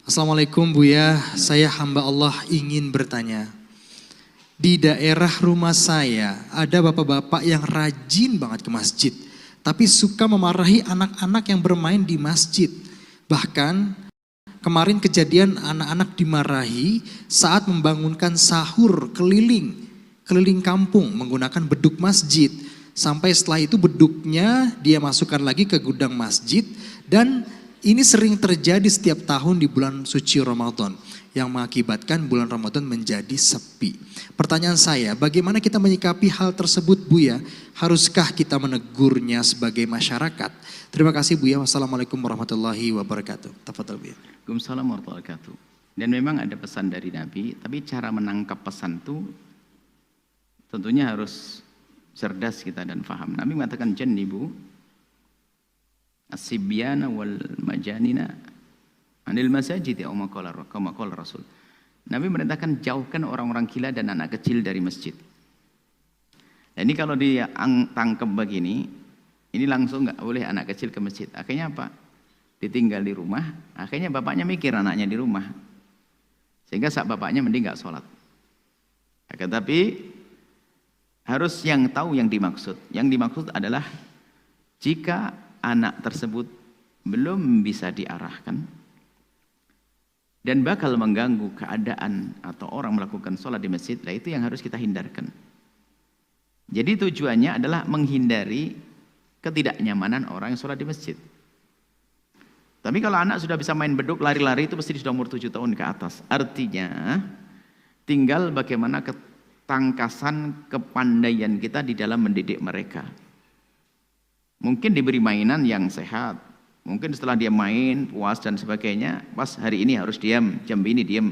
Assalamualaikum Buya, saya hamba Allah ingin bertanya. Di daerah rumah saya ada bapak-bapak yang rajin banget ke masjid, tapi suka memarahi anak-anak yang bermain di masjid. Bahkan kemarin kejadian anak-anak dimarahi saat membangunkan sahur keliling kampung menggunakan beduk masjid. Sampai setelah itu beduknya dia masukkan lagi ke gudang masjid, dan ini sering terjadi setiap tahun di bulan suci Ramadan yang mengakibatkan bulan Ramadan menjadi sepi. Pertanyaan saya, bagaimana kita menyikapi hal tersebut Buya? Haruskah kita menegurnya sebagai masyarakat? Terima kasih Buya. Wassalamualaikum warahmatullahi wabarakatuh. Tafadhol Buya. Waalaikumsalam warahmatullahi wabarakatuh. Dan memang ada pesan dari Nabi, tapi cara menangkap pesan itu tentunya harus cerdas kita dan faham. Nabi mengatakan jannibu as-sibyana wal majanina anil masajid ya kama qala Rasul. Nabi merintahkan jauhkan orang-orang gila dan anak kecil dari masjid. Nah, ini kalau dia tangkap begini, ini langsung nggak boleh anak kecil ke masjid. Akhirnya apa? Ditinggal di rumah, akhirnya bapaknya mikir anaknya di rumah. Sehingga saat bapaknya mending nggak sholat. Tetapi harus yang tahu yang dimaksud. Yang dimaksud adalah jika anak tersebut belum bisa diarahkan dan bakal mengganggu keadaan atau orang melakukan sholat di masjid, nah itu yang harus kita hindarkan. Jadi tujuannya adalah menghindari ketidaknyamanan orang yang sholat di masjid. Tapi kalau anak sudah bisa main beduk, lari-lari, itu pasti sudah umur 7 tahun ke atas. Artinya tinggal bagaimana ketangkasan kepandaian kita di dalam mendidik mereka. Mungkin diberi mainan yang sehat, mungkin setelah dia main puas dan sebagainya, pas hari ini harus diam, jam ini diam.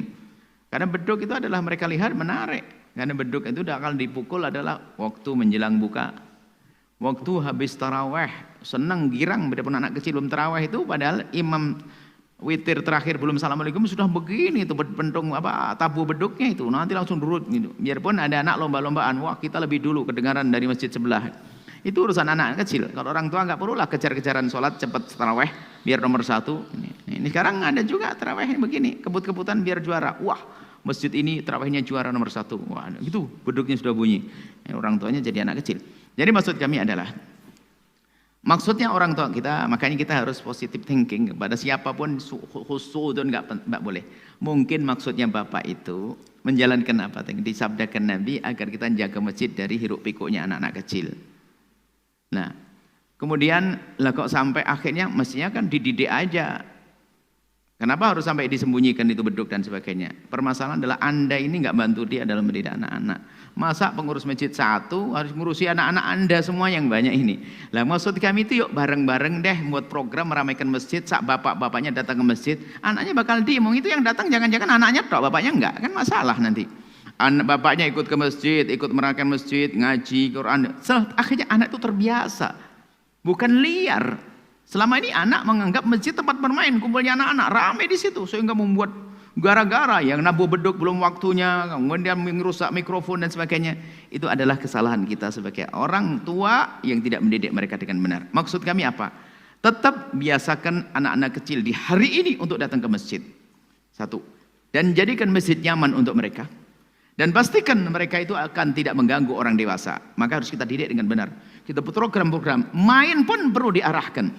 Karena beduk itu adalah mereka lihat menarik. Karena beduk itu akan dipukul adalah waktu menjelang buka, waktu habis taraweh, senang girang. Biarpun anak kecil belum taraweh itu, padahal imam witir terakhir belum assalamualaikum sudah begini itu pentung tabu beduknya itu, nanti langsung durut gitu. Biarpun ada anak lomba-lombaan, wah kita lebih dulu kedengaran dari masjid sebelah. Itu urusan anak kecil. Kalau orang tua nggak perlulah kejar-kejaran sholat cepat taraweh biar nomor 1. Ini sekarang ada juga taraweh begini, kebut-kebutan biar juara. Wah masjid ini tarawehnya juara nomor 1. Wah itu beduknya sudah bunyi. Orang tuanya jadi anak kecil. Jadi maksud kami adalah, maksudnya orang tua kita, makanya kita harus positive thinking kepada siapapun, khusudun nggak boleh. Mungkin maksudnya bapak itu menjalankan apa yang disabdakan Nabi agar kita jaga masjid dari hiruk pikuknya anak-anak kecil. Nah, kemudian lah kok sampai akhirnya mestinya kan dididik aja. Kenapa harus sampai disembunyikan itu beduk dan sebagainya? Permasalahan adalah Anda ini nggak bantu dia dalam mendidik anak-anak. Masa pengurus masjid satu harus ngurusi anak-anak Anda semua yang banyak ini? Lah maksud kami itu yuk bareng-bareng deh buat program meramaikan masjid. Saat bapak-bapaknya datang ke masjid, anaknya bakal diem. Itu yang datang jangan-jangan anaknya tok, bapaknya enggak, kan masalah nanti. Bapaknya ikut ke masjid, ikut meramaikan masjid, ngaji Quran. Akhirnya anak itu terbiasa, bukan liar. Selama ini anak menganggap masjid tempat bermain, kumpulnya anak-anak, ramai di situ, sehingga membuat gara-gara yang nabuh beduk belum waktunya, kemudian merusak mikrofon dan sebagainya. Itu adalah kesalahan kita sebagai orang tua yang tidak mendidik mereka dengan benar. Maksud kami apa? Tetap biasakan anak-anak kecil di hari ini untuk datang ke masjid. 1. Dan jadikan masjid nyaman untuk mereka. Dan pastikan mereka itu akan tidak mengganggu orang dewasa. Maka harus kita didik dengan benar. Kita buat program-program. Main pun perlu diarahkan.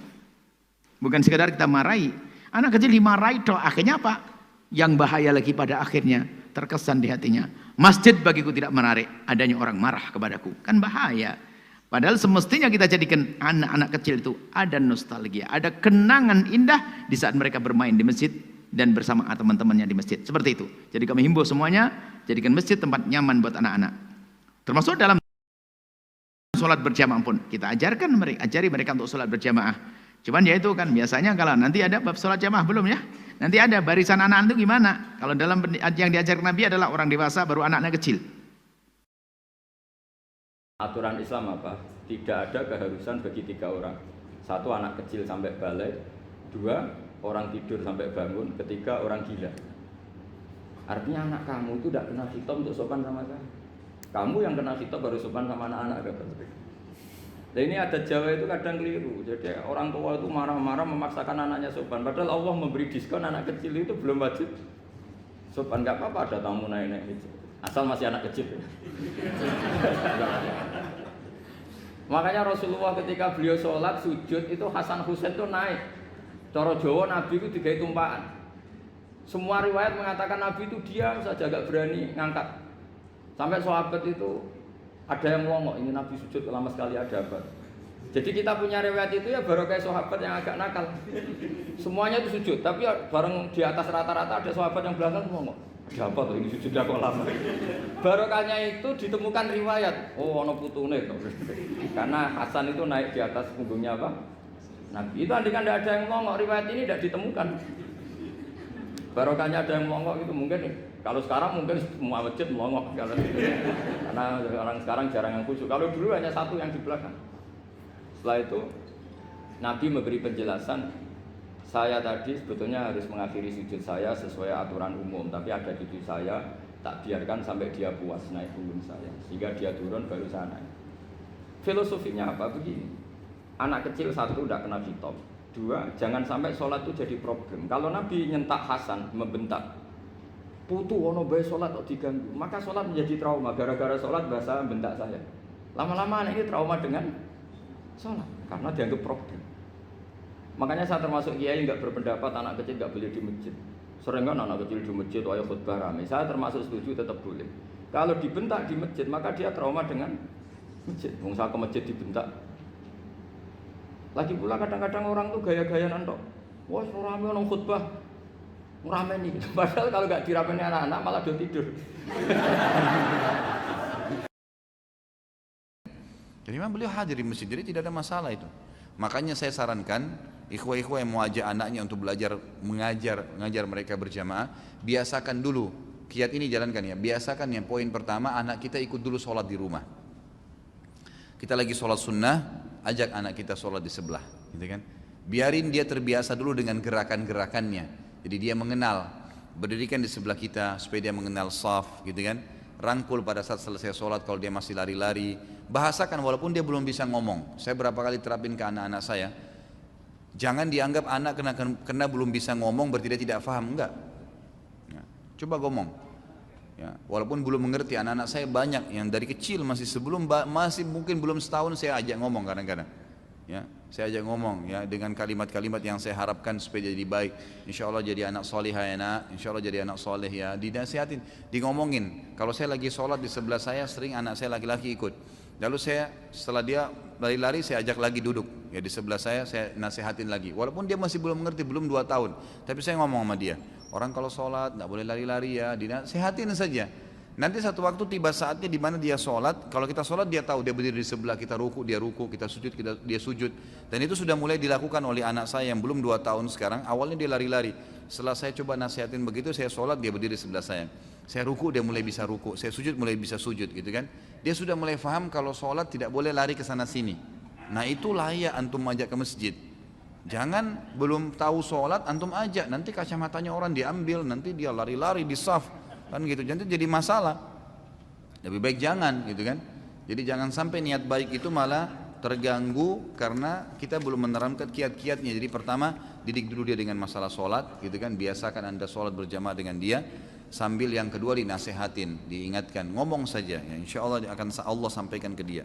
Bukan sekadar kita marahi. Anak kecil dimarahi, akhirnya apa? Yang bahaya lagi pada akhirnya terkesan di hatinya, masjid bagiku tidak menarik, adanya orang marah kepadaku. Kan bahaya. Padahal semestinya kita jadikan anak-anak kecil itu ada nostalgia, ada kenangan indah di saat mereka bermain di masjid dan bersama teman-temannya di masjid. Seperti itu. Jadi kami himbau semuanya, jadikan masjid tempat nyaman buat anak-anak. Termasuk dalam sholat berjamaah pun. Kita ajari mereka untuk sholat berjamaah. Cuman ya itu kan, biasanya kalau nanti ada bab sholat jamaah belum ya? Nanti ada barisan anak-anak itu gimana? Kalau dalam yang diajarkan Nabi adalah orang dewasa baru anak-anak kecil. Aturan Islam apa? Tidak ada keharusan bagi 3 orang. 1 anak kecil sampai balik, 2 orang tidur sampai bangun, 3 orang gila. Artinya anak kamu itu tidak kenal khitab untuk sopan sama saya. Kamu yang kenal khitab baru sopan sama anak-anak. Nah ini ada Jawa itu kadang keliru. Jadi orang tua itu marah-marah memaksakan anaknya sopan. Padahal Allah memberi diskon anak kecil itu belum wajib sopan. Nggak apa-apa ada tamu naik-naik gitu. Asal masih anak kecil. Makanya Rasulullah ketika beliau sholat sujud itu Hasan Husain itu naik. Cara Jawa Nabi itu digawe tumpakan. Semua riwayat mengatakan Nabi itu diam saja, gak berani ngangkat. Sampai sahabat itu ada yang ngomong, ini Nabi sujud lama sekali ada apa? Jadi kita punya riwayat itu ya baru kayak sahabat yang agak nakal. Semuanya itu sujud, tapi bareng di atas rata-rata ada sahabat yang belakang ngomong, ada apa tuh ini sujudnya kok lama? Barokahnya itu ditemukan riwayat, oh ono putune tuh. Karena Hasan itu naik di atas punggungnya apa? Nabi. Itu andai kan tidak ada yang ngomong, riwayat ini tidak ditemukan. Barokahnya ada yang ngomong itu mungkin. Kalau sekarang mungkin semua masjid melongok karena orang sekarang jarang yang khusyuk. Kalau dulu hanya satu yang di belakang. Setelah itu Nabi memberi penjelasan, saya tadi sebetulnya harus mengakhiri sujud saya sesuai aturan umum, tapi ada cucu saya tak biarkan sampai dia puas naik punggung saya, sehingga dia turun baru saya naik. Filosofinya apa? Begini, anak kecil satu tidak kena hitop, dua jangan sampai sholat itu jadi problem. Kalau Nabi nyentak Hasan membentak, putu ono bae sholat kok diganggu, maka sholat menjadi trauma. Gara-gara sholat bahasa bentak saya. Lama-lama anak ini trauma dengan sholat karena dianggap problem. Makanya saya termasuk kiai nggak berpendapat anak kecil nggak boleh di masjid. Sering kan anak kecil di masjid, ayo khutbah rame. Saya termasuk setuju tetap boleh. Kalau dibentak di masjid maka dia trauma dengan masjid. Wong saya ke masjid dibentak. Lagi pula kadang-kadang orang tuh gaya-gayaan tok. Wah, rame orang khutbah. Ngeramen nih, padahal kalau nggak diramein anak-anak malah udah tidur. Jadi memang beliau hadir di masjid, jadi tidak ada masalah itu. Makanya saya sarankan ikhwah-ikhwah yang mau ajak anaknya untuk belajar mengajar mereka berjamaah, biasakan dulu kiat ini, jalankan ya. Biasakan yang poin pertama, anak kita ikut dulu sholat di rumah. Kita lagi sholat sunnah, ajak anak kita sholat di sebelah, gitu kan? Biarin dia terbiasa dulu dengan gerakan-gerakannya. Jadi dia mengenal, berdirikan di sebelah kita supaya dia mengenal saf, gitu kan? Rangkul pada saat selesai sholat kalau dia masih lari-lari. Bahasakan walaupun dia belum bisa ngomong. Saya berapa kali terapin ke anak-anak saya. Jangan dianggap anak kena belum bisa ngomong berarti dia tidak paham, enggak. Ya, coba ngomong. Ya, walaupun belum mengerti, anak-anak saya banyak yang dari kecil masih mungkin belum setahun saya ajak ngomong kadang-kadang. Ya, saya ajak ngomong ya dengan kalimat-kalimat yang saya harapkan supaya jadi baik. Insya Allah jadi anak solihah ya nak, insya Allah jadi anak soleh ya. Dinasihatin, di ngomongin. Kalau saya lagi sholat di sebelah saya sering anak saya laki-laki ikut. Lalu saya setelah dia lari-lari saya ajak lagi duduk ya di sebelah saya nasihatin lagi. Walaupun dia masih belum mengerti, belum 2 tahun, tapi saya ngomong sama dia. Orang kalau sholat nggak boleh lari-lari ya, dinasihatin saja. Nanti satu waktu tiba saatnya di mana dia sholat. Kalau kita sholat dia tahu, dia berdiri di sebelah kita, ruku dia ruku, kita sujud dia sujud. Dan itu sudah mulai dilakukan oleh anak saya yang belum 2 tahun sekarang. Awalnya dia lari-lari. Setelah saya coba nasihatin begitu, saya sholat dia berdiri di sebelah saya. Saya ruku dia mulai bisa ruku, saya sujud mulai bisa sujud, gitu kan? Dia sudah mulai paham kalau sholat tidak boleh lari ke sana sini. Nah itu layak antum ajak ke masjid. Jangan belum tahu sholat antum ajak, nanti kacamatanya orang diambil, nanti dia lari-lari di saf. Kan gitu, jadi masalah. Lebih baik jangan, gitu kan? Jadi jangan sampai niat baik itu malah terganggu karena kita belum menerapkan kiat-kiatnya. Jadi pertama didik dulu dia dengan masalah sholat, gitu kan? Biasakan anda sholat berjamaah dengan dia. Sambil yang kedua dinasehatin, diingatkan, ngomong saja. Ya, insya Allah akan Allah sampaikan ke dia.